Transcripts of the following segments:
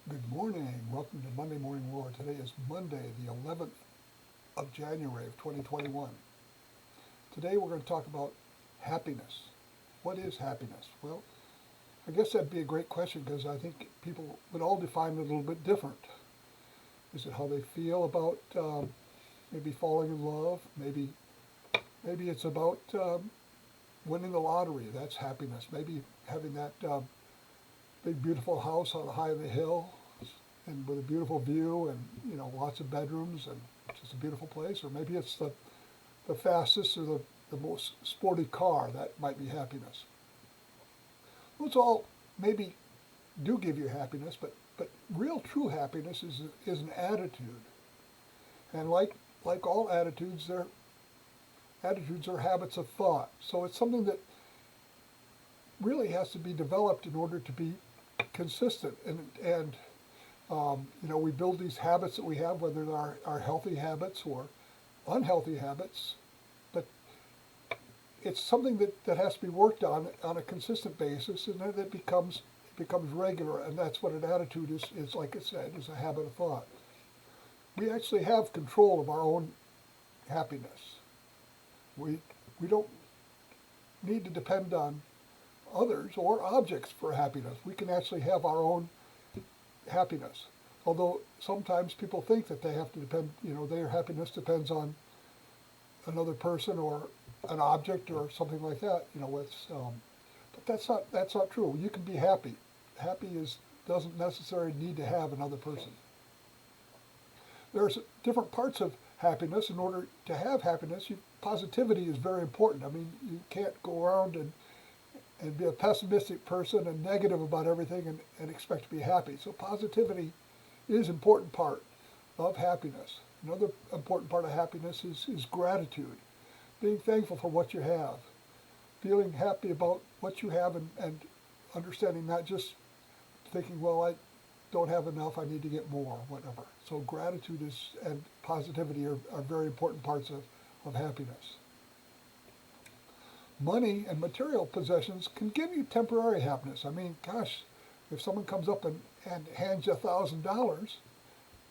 Good morning. Welcome to Monday Morning Roar. Today is Monday, the 11th of January of 2021. Today we're going to talk about happiness. What is happiness? Well, I guess that'd be a great question because I think people would all define it a little bit different. Is it how they feel about maybe falling in love? Maybe it's about winning the lottery. That's happiness. Maybe having that big beautiful house on the high of the hill and with a beautiful view and lots of bedrooms and just a beautiful place. Or maybe it's the fastest or the most sporty car. That might be happiness. Those all maybe do give you happiness, but real true happiness is an attitude. And like all attitudes are habits of thought. So it's something that really has to be developed in order to be consistent. And we build these habits that we have, whether they're our healthy habits or unhealthy habits, but it's something that has to be worked on a consistent basis, and then it becomes regular, and that's what an attitude is like I said, is a habit of thought. We actually have control of our own happiness. We don't need to depend on others or objects for happiness. We can actually have our own happiness. Although sometimes people think that they have to depend, their happiness depends on another person or an object or something like that. But that's not true. You can be happy. Happy doesn't necessarily need to have another person. There's different parts of happiness. In order to have happiness, positivity is very important. I mean, you can't go around and be a pessimistic person and negative about everything and expect to be happy. So positivity is an important part of happiness. Another important part of happiness is gratitude, being thankful for what you have, feeling happy about what you have and understanding, not just thinking, well, I don't have enough, I need to get more, whatever. So gratitude and positivity are very important parts of happiness. Money and material possessions can give you temporary happiness. I mean, gosh, if someone comes up and hands you $1,000,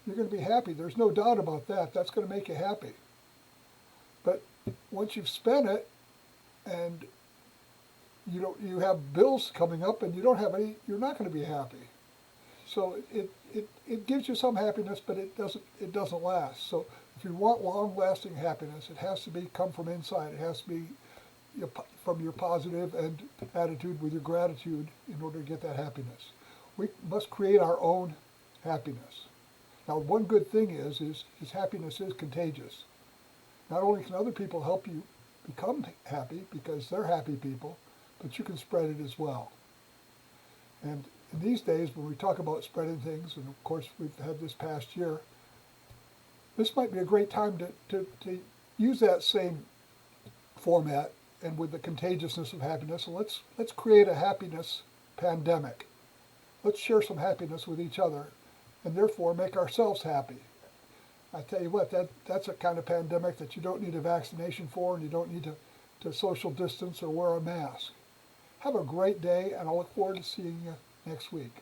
you're going to be happy. There's no doubt about that. That's going to make you happy. But once you've spent it and you have bills coming up and you don't have any, you're not going to be happy. So it gives you some happiness, but it doesn't last. So if you want long-lasting happiness, it has to come from inside. It has to be from your positive and attitude with your gratitude in order to get that happiness. We must create our own happiness. Now, one good thing is happiness is contagious. Not only can other people help you become happy because they're happy people, but you can spread it as well. And in these days, when we talk about spreading things, and of course we've had this past year, this might be a great time to use that same format and with the contagiousness of happiness. And let's create a happiness pandemic. Let's share some happiness with each other and therefore make ourselves happy. I tell you what, that's a kind of pandemic that you don't need a vaccination for, and you don't need to social distance or wear a mask. Have a great day, and I'll look forward to seeing you next week.